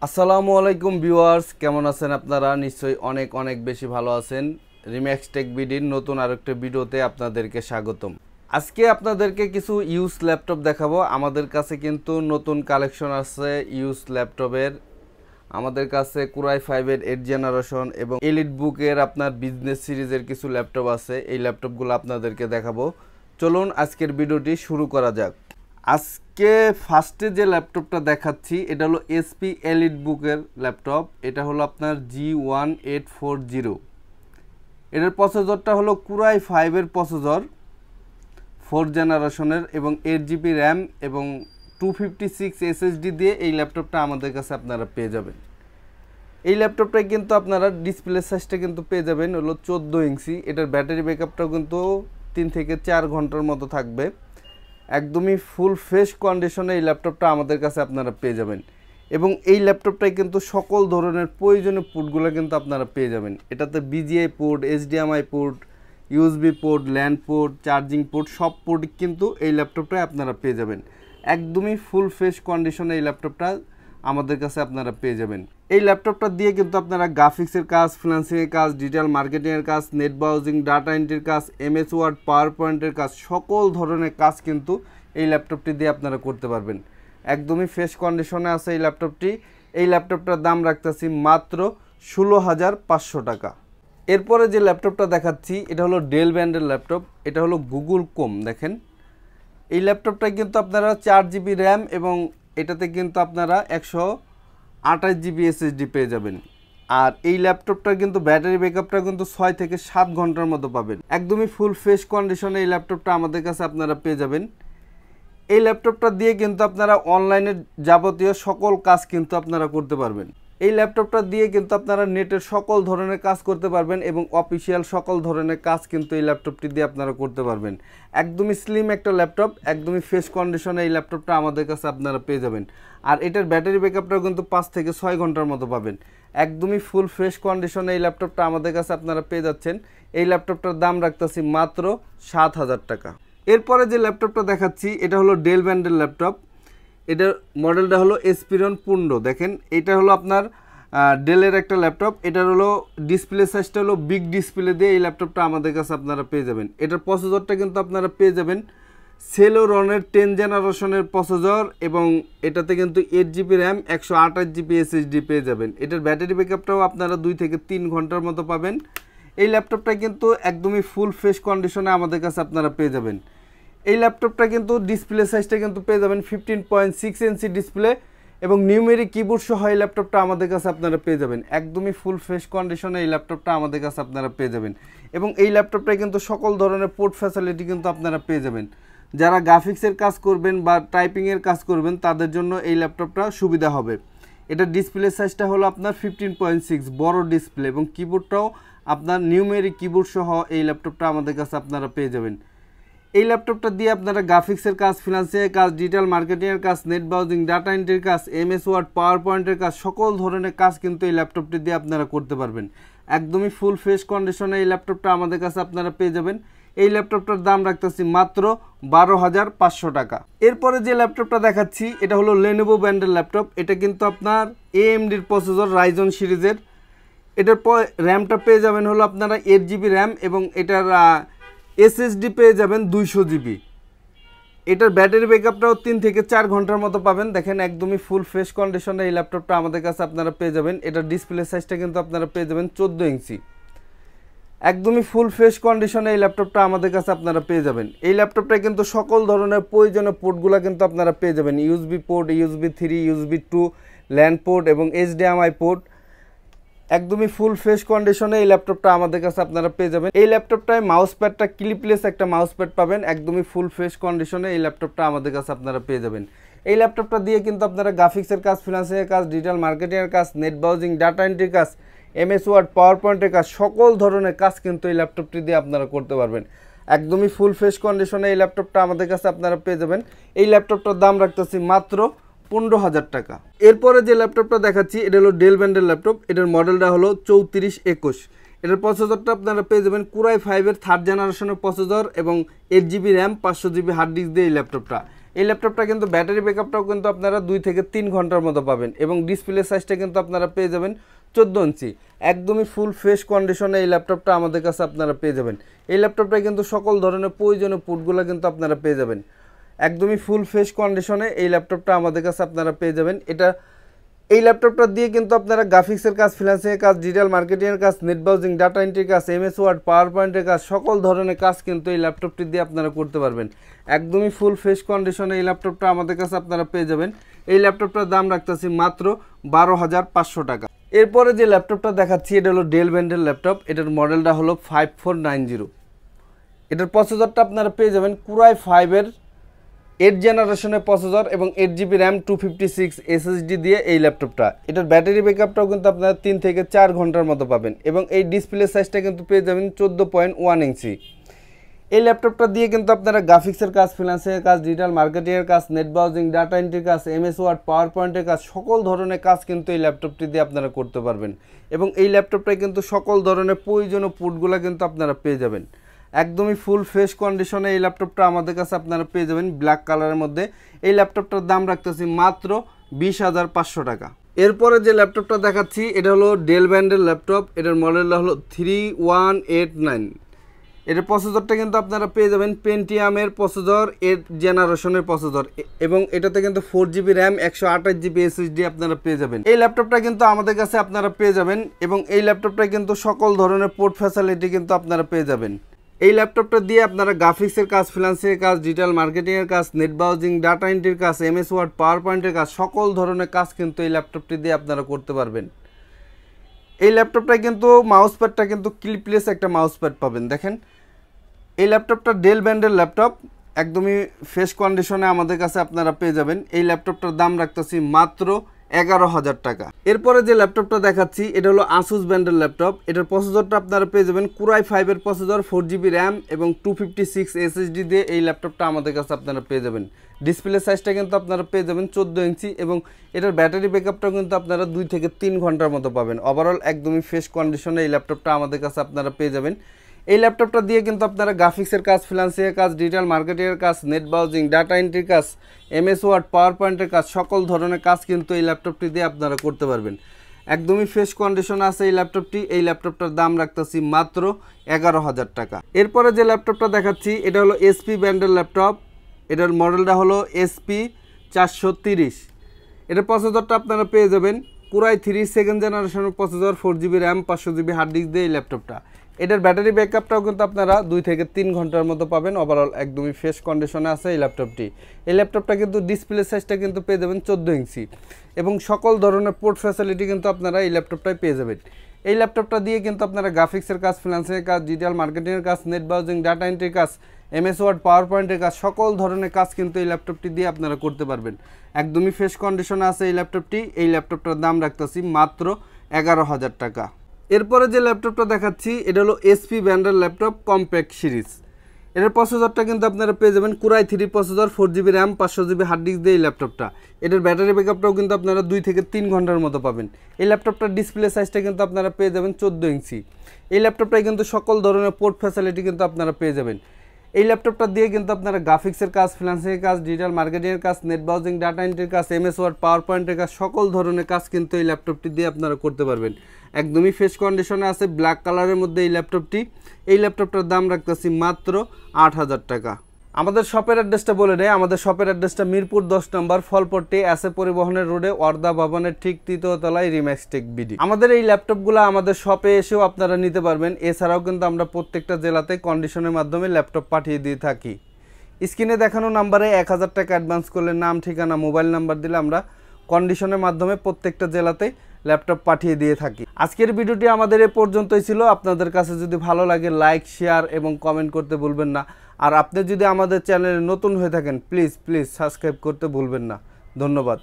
আসসালামু আলাইকুম ভিউয়ার্স, কেমন আছেন আপনারা? নিশ্চয়ই অনেক অনেক বেশি ভালো আছেন। রিম্যাক্স টেক বিডির নতুন আরেকটা ভিডিওতে আপনাদেরকে স্বাগতম। আজকে আপনাদেরকে কিছু ইউজ ল্যাপটপ দেখাবো। আমাদের কাছে কিন্তু নতুন কালেকশন আছে ইউজ ল্যাপটপের। আমাদের কাছে কুরাই 5-এর 8 জেনারেশন এবং এলিট বুকের আপনার বিজনেস সিরিজের কিছু ল্যাপটপ আছে। এই ল্যাপটপগুলো আপনাদেরকে দেখাবো। চলুন আজকের ভিডিওটি শুরু করা যাক। আজকে ফার্স্টে যে ল্যাপটপটা দেখাচ্ছি এটা হলো এসপি এলিট বুকের ল্যাপটপ। এটা হলো আপনার G1840। এটার প্রসেসরটা হলো কুরাই 5-এর প্রসেসর, 4 জেনারেশনের এবং 8GB র্যাম এবং 256 SSD দিয়ে এই ল্যাপটপটা আমাদের কাছে আপনারা পেয়ে যাবেন। এই ল্যাপটপটায় কিন্তু আপনারা ডিসপ্লে সাইজটা কিন্তু পেয়ে যাবেন হলো 14 ইঞ্চি। এটার ব্যাটারি ব্যাকআপটাও কিন্তু 3 থেকে 4 ঘন্টার মতো থাকবে। একদমই ফুল ফ্রেশ কন্ডিশনে এই ল্যাপটপটা আমাদের কাছে আপনারা পেয়ে যাবেন এবং এই ল্যাপটপটায় কিন্তু সকল ধরনের প্রয়োজনীয় পোর্টগুলো কিন্তু আপনারা পেয়ে যাবেন। এটাতে BGI port, HDMI port, USB port, land port, charging port সব পোর্ট কিন্তু এই ল্যাপটপটায় আপনারা পেয়ে যাবেন। একদমই ফুল ফ্রেশ কন্ডিশনে এই ল্যাপটপটা আমাদের কাছে আপনারা পেয়ে যাবেন। এই ল্যাপটপটা দিয়ে কিন্তু আপনারা গ্রাফিক্সের কাজ, ফ্রিল্যান্সিংয়ের কাজ, ডিজিটাল মার্কেটিংয়ের কাজ, নেট ব্রাউজিং, ডাটা এন্ট্রির কাজ, এমএস ওয়ার্ড, পাওয়ার পয়েন্টের কাজ, সকল ধরনের কাজ কিন্তু এই ল্যাপটপটি দিয়ে আপনারা করতে পারবেন। একদমই ফ্রেশ কন্ডিশনে আছে এই ল্যাপটপটি। এই ল্যাপটপটার দাম রাখতেছি মাত্র 16,500 টাকা। এরপরে যে ল্যাপটপটা দেখাচ্ছি এটা হলো ডেল ব্র্যান্ডের ল্যাপটপ। এটা হলো গুগল কোম। দেখেন এই ল্যাপটপটায় কিন্তু আপনারা 4GB র্যাম এবং এটাতে কিন্তু আপনারা 128GB SSD পেয়ে যাবেন। আর এই ল্যাপটপটার কিন্তু ব্যাটারি ব্যাকআপটা কিন্তু 6 থেকে 7 ঘন্টার মতো পাবেন। একদমই ফুল ফ্রেশ কন্ডিশনে এই ল্যাপটপটা আমাদের কাছে আপনারা পেয়ে যাবেন। এই ল্যাপটপটা দিয়ে কিন্তু আপনারা অনলাইনে যাবতীয় সকল কাজ কিন্তু আপনারা করতে পারবেন। এই ল্যাপটপটা দিয়ে কিন্তু আপনারা নেটের সকল ধরনের কাজ করতে পারবেন এবং অফিসিয়াল সকল ধরনের কাজ কিন্তু এই ল্যাপটপটি দিয়ে আপনারা করতে পারবেন। একদমই স্লিম একটা ল্যাপটপ, একদমই ফ্রেশ কন্ডিশনে এই ল্যাপটপটা আমাদের কাছে আপনারা পেয়ে যাবেন। আর এটার ব্যাটারি ব্যাকআপটাও কিন্তু 5 থেকে 6 ঘন্টার মতো পাবেন। একদমই ফুল ফ্রেশ কন্ডিশনে এই ল্যাপটপটা আমাদের কাছে আপনারা পেয়ে যাচ্ছেন। এই ল্যাপটপটার দাম রাখতেছি মাত্র 7,000 টাকা। এরপরে যে ল্যাপটপটা দেখাচ্ছি এটা হলো ডেল ব্র্যান্ডের ল্যাপটপ। এটার মডেলটা হলো এসপিরন পুন্ডো। দেখেন এটা হলো আপনার ডেলের একটা ল্যাপটপ। এটার হলো ডিসপ্লে সাইজটা হলো বিগ ডিসপ্লে দিয়ে এই ল্যাপটপটা আমাদের কাছে আপনারা পেয়ে যাবেন। এটার প্রসেসরটা কিন্তু আপনারা পেয়ে যাবেন সেলোরনের 10 জেনারেশনের প্রসেসর এবং এটাতে কিন্তু 8GB র্যাম, 128GB SSD পেয়ে যাবেন। এটার ব্যাটারি ব্যাকআপটাও আপনারা 2 থেকে 3 ঘন্টার মতো পাবেন। এই ল্যাপটপটা কিন্তু একদমই ফুল ফ্রেশ কন্ডিশনে আমাদের কাছে আপনারা পেয়ে যাবেন। এই ল্যাপটপটা কিন্তু ডিসপ্লে সাইজটা কিন্তু পেয়ে যাবেন 15.6 ইঞ্চি ডিসপ্লে এবং নিউমেরিক কিবোর্ড সহ এই ল্যাপটপটা আমাদের কাছে আপনারা পেয়ে যাবেন। একদমই ফুল ফ্রেশ কন্ডিশনে এই ল্যাপটপটা আমাদের কাছে আপনারা পেয়ে যাবেন এবং এই ল্যাপটপটায় কিন্তু সকল ধরনের পোর্ট ফ্যাসিলিটি কিন্তু আপনারা পেয়ে যাবেন। যারা গ্রাফিক্সের কাজ করবেন বা টাইপিংয়ের কাজ করবেন তাদের জন্য এই ল্যাপটপটা সুবিধা হবে। এটা ডিসপ্লে সাইজটা হলো আপনার 15.6 বড় ডিসপ্লে এবং কিবোর্ডটাও আপনার নিউমেরিক কিবোর্ড সহ এই ল্যাপটপটা আমাদের কাছে আপনারা পেয়ে যাবেন। এই ল্যাপটপটা দিয়ে আপনারা গ্রাফিক্সের কাজ, ফিনান্সিয়াল কাজ, ডিজিটাল মার্কেটিংয়ের কাজ, নেট ব্রাউজিং, ডাটা এন্ট্রির কাজ, এমএস ওয়ার্ড, পাওয়ার পয়েন্টের কাজ, সকল ধরনের কাজ কিন্তু এই ল্যাপটপটি দিয়ে আপনারা করতে পারবেন। একদমই ফুল ফ্রেশ কন্ডিশনে এই ল্যাপটপটা আমাদের কাছে আপনারা পেয়ে যাবেন। এই ল্যাপটপটার দাম রাখতেছি মাত্র 12,500 টাকা। এরপরে যে ল্যাপটপটা দেখাচ্ছি এটা হলো লেনোভো ব্র্যান্ডের ল্যাপটপ। এটা কিন্তু আপনার এএমডির প্রসেসর, রাইজন সিরিজের। এটার র্যামটা পেয়ে যাবেন হলো আপনারা 8GB র্যাম এবং এটার SSD পেয়ে যাবেন 200GB। এটার ব্যাটারি ব্যাকআপটাও 3 থেকে 4 ঘন্টার মতো পাবেন। দেখেন একদমই ফুল ফ্রেশ কন্ডিশনে এই ল্যাপটপটা আমাদের কাছে আপনারা পেয়ে যাবেন। এটার ডিসপ্লে সাইজটা কিন্তু আপনারা পেয়ে যাবেন 14 ইঞ্চি। একদমই ফুল ফ্রেশ কন্ডিশনে এই ল্যাপটপটা আমাদের কাছে আপনারা পেয়ে যাবেন। এই ল্যাপটপটায় কিন্তু সকল ধরনের প্রয়োজনীয় পোর্টগুলো কিন্তু আপনারা পেয়ে যাবেন। USB port, USB 3, USB 2, land port এবং এইচডিএমআই পোর্ট। একদমই ফুল ফ্রেশ কন্ডিশনে এই ল্যাপটপটা আমাদের কাছে আপনারা পেয়ে যাবেন। এই ল্যাপটপটায় মাউস প্যাডটা ক্লিপলেস একটা মাউস প্যাড পাবেন। একদমই ফুল ফ্রেশ কন্ডিশনে এই ল্যাপটপটা আমাদের কাছে আপনারা পেয়ে যাবেন। এই ল্যাপটপটা দিয়ে কিন্তু আপনারা গ্রাফিক্সের কাজ, ফিনান্সিয়াল কাজ, ডিজিটাল মার্কেটিংয়ের কাজ, নেট ব্রাউজিং, ডাটা এন্ট্রির কাজ, এমএস ওয়ার্ড, পাওয়ার পয়েন্টের কাজ, সকল ধরনের কাজ কিন্তু এই ল্যাপটপটি দিয়ে আপনারা করতে পারবেন। একদমই ফুল ফ্রেশ কন্ডিশনে এই ল্যাপটপটা আমাদের কাছে আপনারা পেয়ে যাবেন। এই ল্যাপটপটার দাম রাখতেছি মাত্র 15,000 টাকা। এরপরে যে ল্যাপটপটা দেখাচ্ছি এটা হলো ডেল ব্র্যান্ডের ল্যাপটপ। এটার মডেলটা হলো 3421। এটার প্রসেসরটা আপনারা পেয়ে যাবেন কুরাই 5-এর 3rd জেনারেশনের প্রসেসর এবং 8GB RAM, 500GB hard disk দিয়ে এই ল্যাপটপটা। এই ল্যাপটপটা কিন্তু ব্যাটারি ব্যাকআপটাও কিন্তু আপনারা 2 থেকে 3 ঘন্টার মতো পাবেন এবং ডিসপ্লে সাইজটা কিন্তু আপনারা পেয়ে যাবেন 14 ইঞ্চি। একদমই ফুল ফ্রেশ কন্ডিশনে এই ল্যাপটপটা আমাদের কাছে আপনারা পেয়ে যাবেন। এই ল্যাপটপটায় কিন্তু সকল ধরনের প্রয়োজনীয় পোর্টগুলো কিন্তু আপনারা পেয়ে যাবেন। একদমই ফুল ফ্রেশ কন্ডিশনে এই ল্যাপটপটা আমাদের কাছে আপনারা পেয়ে যাবেন। এই ল্যাপটপটা দিয়ে কিন্তু আপনারা গ্রাফিক্সের কাজ, ফ্রিল্যান্সিংয়ের কাজ, ডিজিটাল মার্কেটিংয়ের কাজ, নেট ব্রাউজিং, ডাটা এন্ট্রির কাজ, এমএস ওয়ার্ড, পাওয়ার পয়েন্টের কাজ, সকল ধরনের কাজ কিন্তু এই ল্যাপটপটি দিয়ে আপনারা করতে পারবেন। একদমই ফুল ফ্রেশ কন্ডিশনে এই ল্যাপটপটা আমাদের কাছে আপনারা পেয়ে যাবেন। এই ল্যাপটপটার দাম রাখতেছি মাত্র 12,500 টাকা। এরপরে যে ল্যাপটপটা দেখাচ্ছি এটা হলো ডেল ব্র্যান্ডের ল্যাপটপ। এটার মডেলটা হলো 5490। এটার প্রসেসরটা আপনারা পেয়ে যাবেন কুরাই 5-এর 8 জেনারেশনের প্রসেসর এবং 8GB র্যাম 256 SSD দিয়ে এই ল্যাপটপটা। এটার ব্যাটারি ব্যাকআপটাও কিন্তু আপনারা 3 থেকে 4 ঘন্টার মতো পাবেন এবং এই ডিসপ্লে সাইজটা কিন্তু পেয়ে যাবেন 14.1 ইঞ্চি। এই ল্যাপটপটা দিয়ে কিন্তু আপনারা গ্রাফিক্সের কাজ, ফ্রিল্যান্সিংয়ের কাজ, ডিজিটাল মার্কেটিংয়ের কাজ, নেট ব্রাউজিং, ডাটা এন্ট্রির কাজ, এমএস ওয়ার্ড, পাওয়ার পয়েন্টের কাজ, সকল ধরনের কাজ কিন্তু এই ল্যাপটপটি দিয়ে আপনারা করতে পারবেন এবং এই ল্যাপটপটায় কিন্তু সকল ধরনের প্রয়োজনীয় পোর্টগুলো কিন্তু আপনারা পেয়ে যাবেন। একদমই ফুল ফ্রেশ কন্ডিশনে এই ল্যাপটপটা আমাদের কাছে আপনারা পেয়ে যাবেন ব্ল্যাক কালারের মধ্যে। এই ল্যাপটপটার দাম রাখতেছি মাত্র 20,500 টাকা। এরপরে যে ল্যাপটপটা দেখাচ্ছি এটা হলো ডেল ব্র্যান্ডের ল্যাপটপ। এটার মডেলটা হলো 3189। এটার প্রসেসরটা কিন্তু আপনারা পেয়ে যাবেন পেন্টিয়ামের প্রসেসর, 8 জেনারেশনের প্রসেসর এবং এটাতে কিন্তু 4GB র্যাম 128GB SSD আপনারা পেয়ে যাবেন। এই ল্যাপটপটা কিন্তু আমাদের কাছে আপনারা পেয়ে যাবেন এবং এই ল্যাপটপটা কিন্তু সকল ধরনের পোর্ট ফ্যাসিলিটি কিন্তু আপনারা পেয়ে যাবেন। এই ল্যাপটপটা দিয়ে আপনারা গ্রাফিক্সের কাজ, ফ্রিল্যান্সিংয়ের কাজ, ডিজিটাল মার্কেটিংয়ের কাজ, নেট ব্রাউজিং, ডাটা এন্ট্রির কাজ, এমএস ওয়ার্ড, পাওয়ার পয়েন্টের কাজ, সকল ধরনের কাজ কিন্তু এই ল্যাপটপটি দিয়ে আপনারা করতে পারবেন। এই ল্যাপটপটায় কিন্তু মাউস প্যাডটা কিন্তু ক্লিপলেস একটা মাউস প্যাড পাবেন। দেখেন এই ল্যাপটপটা ডেল ব্র্যান্ডের ল্যাপটপ, একদমই ফ্রেশ কন্ডিশনে আমাদের কাছে আপনারা পেয়ে যাবেন। এই ল্যাপটপটার দাম রাখতেছি মাত্র 11,000 টাকা। এরপরে যে ল্যাপটপটা দেখাচ্ছি এটা হলো আসুস ব্র্যান্ডের ল্যাপটপ। এটার প্রসেসরটা আপনারা পেয়ে যাবেন কুরাই 5-এর প্রসেসর, 4GB র্যাম এবং 256 SSD দিয়ে এই ল্যাপটপটা আমাদের কাছে আপনারা পেয়ে যাবেন। ডিসপ্লে সাইজটা কিন্তু আপনারা পেয়ে যাবেন 14 ইঞ্চি এবং এটার ব্যাটারি ব্যাকআপটাও কিন্তু আপনারা 2 থেকে 3 ঘন্টার মতো পাবেন। ওভারঅল একদমই ফ্রেশ কন্ডিশনে এই ল্যাপটপটা আমাদের কাছে আপনারা পেয়ে যাবেন। এই ল্যাপটপটা দিয়ে কিন্তু আপনারা গ্রাফিক্সের কাজ, ফ্রিল্যান্সিংয়ের কাজ, ডিজিটাল মার্কেটিংয়ের কাজ, নেট ব্রাউজিং, ডাটা এন্ট্রির কাজ, এমএস ওয়ার্ড, পাওয়ার পয়েন্টের কাজ, সকল ধরনের কাজ কিন্তু এই ল্যাপটপটি দিয়ে আপনারা করতে পারবেন। একদমই ফ্রেশ কন্ডিশনে আছে এই ল্যাপটপটি। এই ল্যাপটপটার দাম রাখতেছি মাত্র 11,000 টাকা। এরপরে যে ল্যাপটপটা দেখাচ্ছি এটা হলো SP ব্র্যান্ডের ল্যাপটপ। এটার মডেলটা হলো SP 430। এটার প্রসেসরটা আপনারা পেয়ে যাবেন কুরাই 3 সেকেন্ড জেনারেশনের processor, 4GB RAM, 500GB hard disk দিয়ে এই ল্যাপটপটা। এটার ব্যাটারি ব্যাকআপটাও কিন্তু আপনারা 2 থেকে 3 ঘন্টার মতো পাবেন। ওভারঅল একদমই ফ্রেশ কন্ডিশনে আছে এই ল্যাপটপটি। এই ল্যাপটপটা কিন্তু ডিসপ্লে সাইজটা কিন্তু পেয়ে যাবেন 14 ইঞ্চি এবং সকল ধরনের পোর্ট ফ্যাসিলিটি কিন্তু আপনারা এই ল্যাপটপটায় পেয়ে যাবেন। এই ল্যাপটপটা দিয়ে কিন্তু আপনারা গ্রাফিক্সের কাজ, ফ্রিল্যান্সিংয়ের কাজ, ডিজিটাল মার্কেটিংয়ের কাজ, নেট ব্রাউজিং, ডাটা এন্ট্রির কাজ, এমএস ওয়ার্ড, পাওয়ার পয়েন্টের কাজ, সকল ধরনের কাজ কিন্তু এই ল্যাপটপটি দিয়ে আপনারা করতে পারবেন। একদমই ফ্রেশ কন্ডিশনে আছে এই ল্যাপটপটি। এই ল্যাপটপটার দাম রাখতেছি মাত্র 11,000 টাকা। এরপরে যে ল্যাপটপটা দেখাচ্ছি এটা হলো SP ব্র্যান্ডের ল্যাপটপ কম্প্যাক্ট সিরিজ। এটার প্রসেসরটা কিন্তু আপনারা পেয়ে যাবেন core i 3 processor, 4GB RAM, 500GB hard disk দিয়ে এই ল্যাপটপটা। এটার ব্যাটারি ব্যাকআপটাও কিন্তু আপনারা 2 থেকে 3 ঘন্টার মতো পাবেন। এই ল্যাপটপটার ডিসপ্লে সাইজটা কিন্তু আপনারা পেয়ে যাবেন 14 ইঞ্চি। এই ল্যাপটপটায় কিন্তু সকল ধরনের পোর্ট ফ্যাসিলিটি কিন্তু আপনারা পেয়ে যাবেন। এই ল্যাপটপটা দিয়ে কিন্তু আপনারা গ্রাফিক্সের কাজ, ফ্রিল্যান্সিংয়ের কাজ, ডিজিটাল মার্কেটিংয়ের কাজ, নেট ব্রাউজিং, ডাটা এন্ট্রির কাজ, এমএস ওয়ার্ড, পাওয়ার পয়েন্টের কাজ, সকল ধরনের কাজ কিন্তু এই ল্যাপটপটি দিয়ে আপনারা করতে পারবেন। একদমই ফ্রেশ কন্ডিশনে আছে ব্ল্যাক কালারের মধ্যে এই ল্যাপটপটি। এই ল্যাপটপটার দাম রাখতেছি মাত্র 8,000 টাকা। আমাদের শপের অ্যাড্রেসটা বলে নেই। আমাদের শপের অ্যাড্রেসটা মিরপুর 10 নম্বর ফলপট্টি এসএ পরিবহনের রোডে, ওয়ার্দা ভবনের ঠিক 3য় তলায়, রিম্যাক্স টেক বিডি। আমাদের এই ল্যাপটপগুলো আমাদের শপে এসেও আপনারা নিতে পারবেন। এছাড়াও কিন্তু আমরা প্রত্যেকটা জেলাতে কন্ডিশনের মাধ্যমে ল্যাপটপ পাঠিয়ে দিয়ে থাকি। স্ক্রিনে দেখানো নাম্বারে 1000 টাকা অ্যাডভান্স করলে নাম, ঠিকানা, মোবাইল নাম্বার দিলে আমরা কন্ডিশনের মাধ্যমে প্রত্যেকটা জেলাতে ল্যাপটপ পাঠিয়ে দিয়ে থাকি। আজকের ভিডিওটি আমাদের এ পর্যন্তই ছিল। আপনাদের কাছে যদি ভালো লাগে লাইক, শেয়ার এবং কমেন্ট করতে ভুলবেন না। আর আপনি যদি আমাদের চ্যানেলে নতুন হয়ে থাকেন প্লিজ সাবস্ক্রাইব করতে ভুলবেন না। ধন্যবাদ।